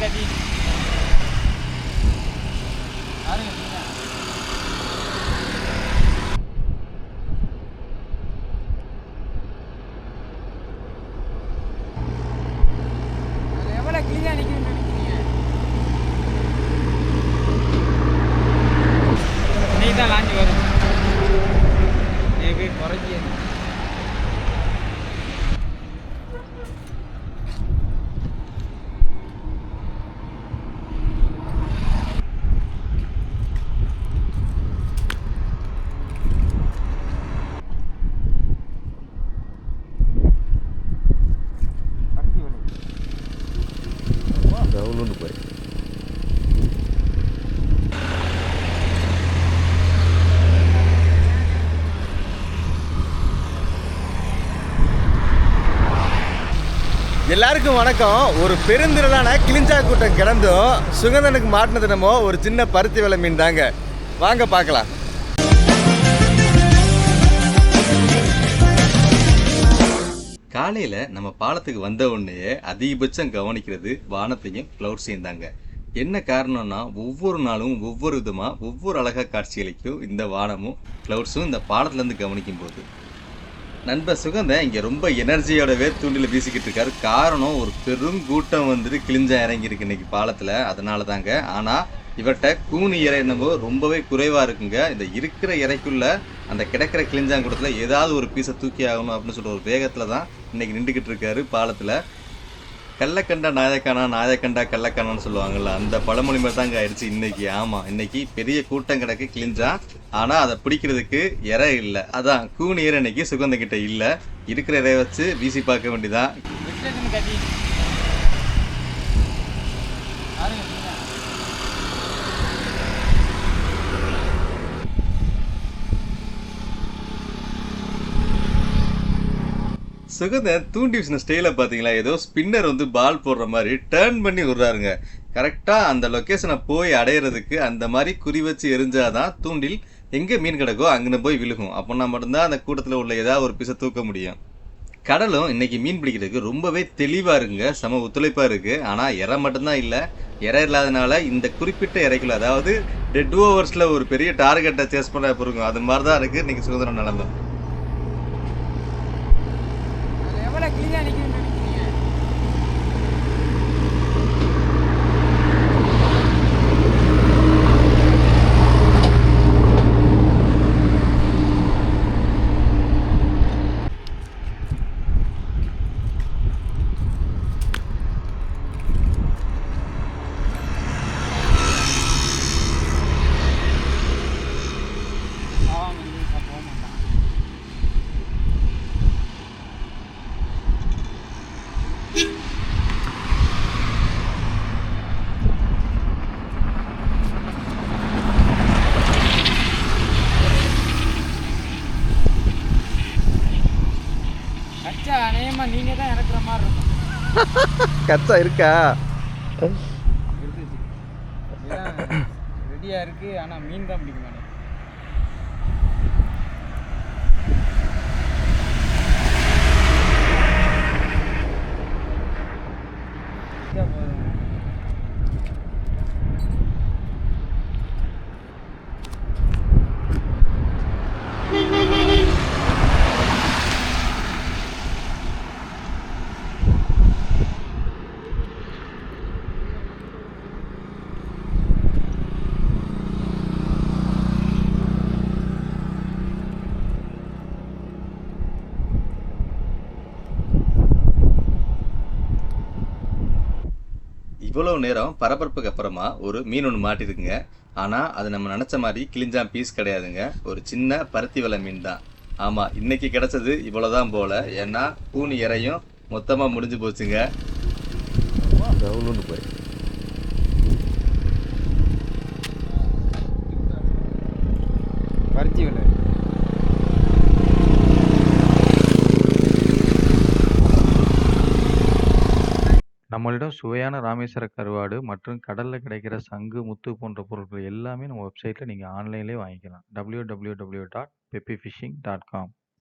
கட்டி பாருங்க மீனா. அது எவ்வளோ கிளியாக நிற்குதுன்னு நினைக்கிறீங்க? இன்னைக்கு தான் லாஞ்சி வரும். போய் குறைச்சி ரவுண்டு போய் எல்லாருக்கும் வணக்கம். ஒரு பெருந்திரளான கிளிஞ்சா கூட்டம் கிடந்தும் சுகந்தனுக்கு மாட்டினது என்னமோ ஒரு சின்ன பருத்தி விலை மீன் தாங்க. வாங்க பார்க்கலாம். காலையில் நம்ம பாலத்துக்கு வந்த உடனே அதிகபட்சம் கவனிக்கிறது வானத்தையும் க்ளவுட்ஸையும் தாங்க. என்ன காரணம்னா ஒவ்வொரு நாளும் ஒவ்வொரு விதமாக ஒவ்வொரு அழகாக காட்சியளிக்கும் இந்த வானமும் க்ளவுட்ஸும் இந்த பாலத்துலேருந்து கவனிக்கும் போது. நண்பர் சுகந்தன் இங்கே ரொம்ப எனர்ஜியோடவே தூண்டில் வீசிக்கிட்டு இருக்காரு. காரணம் ஒரு பெரும் கூட்டம் வந்துட்டு கிளிஞ்சா இறங்கியிருக்கு இன்னைக்கு பாலத்தில், அதனால தாங்க. ஆனால் இவர்கிட்ட கூனி இறை என்னவோ ரொம்பவே குறைவாக இருக்குங்க. இந்த இருக்கிற இறைக்குள்ள அந்த கிடக்கிற கிளிஞ்சாங்குடத்தில் ஏதாவது ஒரு பீஸை தூக்கி ஆகணும் அப்படின்னு சொல்கிற ஒரு வேகத்தில் தான் இன்னைக்கு நின்றுக்கிட்டு இருக்காரு பாலத்தில். கள்ளக்கண்டா நாயக்கானா, நாயக்கண்டா கள்ளக்கானான்னு சொல்லுவாங்கல்ல, அந்த பழமொழி மாதிரி தாங்க ஆயிடுச்சு இன்னைக்கு. ஆமாம், இன்னைக்கு பெரிய கூட்டம் கிடக்கு கிளிஞ்சா, ஆனால் அதை பிடிக்கிறதுக்கு இறை இல்லை. அதான் கூனி இறை இன்னைக்கு சுகந்தகிட்ட இல்லை. இருக்கிற இறைய வச்சு வீசி பார்க்க வேண்டியதான். சுகந்தன் தூண்டி வீசின ஸ்டைல பார்த்தீங்களா, ஏதோ ஸ்பின்னர் வந்து பால் போடுற மாதிரி டேர்ன் பண்ணி விடுறாருங்க. கரெக்டாக அந்த லொக்கேஷனை போய் அடையிறதுக்கு அந்த மாதிரி குறி வச்சு எரிஞ்சாதான் தூண்டில் எங்கே மீன் கிடக்கோ அங்கே போய் விழுகும். அப்போனா மட்டும்தான் அந்த கூட்டத்தில் உள்ள ஏதாவது ஒரு பீஸை தூக்க முடியும். கடலும் இன்னைக்கு மீன் பிடிக்கிறதுக்கு ரொம்பவே தெளிவாக இருக்குங்க, செம ஒத்துழைப்பாக இருக்குது. ஆனால் இறை மட்டும்தான் இல்லை. இறை இல்லாதனால இந்த குறிப்பிட்ட இறைக்குள்ள, அதாவது டெட் ஓவர்ஸில் ஒரு பெரிய டார்கெட்டை சேஸ் பண்ண இருக்கும், அது மாதிரி தான் இருக்குது இன்னைக்கு சுதந்திரம் நிலமை. கிளியாக நிற்குதுன்னு நினைக்கிறீங்க? நீங்க தான் இறக்குற மாதிரி இருக்கும். கச்சா இருக்கா? ரெடியா இருக்கு, ஆனா மீன் தான் பிடிக்க மாட்டேன். இவ்வளோ நேரம் பரபரப்புக்கு அப்புறமா ஒரு மீன் ஒன்று மாட்டிருக்குங்க. ஆனால் அது நம்ம நினச்ச மாதிரி கிளிஞ்சா பீஸ் கிடையாதுங்க, ஒரு சின்ன பருத்தி வலை மீன் தான். ஆமாம், இன்னைக்கு கிடைச்சது இவ்வளோதான் போல். ஏன்னா கூனி இறையும் மொத்தமாக முடிஞ்சு போச்சுங்க. போய் பருத்தி வலை நம்மளிடம் சுவையான ராமேஸ்வர கருவாடு மற்றும் கடலில் கிடைக்கிற சங்கு, முத்து போன்ற பொருட்கள் எல்லாமே நம்ம வெப்சைட்டில் நீங்கள் ஆன்லைன்லேயே வாங்கிக்கலாம். www.peppyfishing.com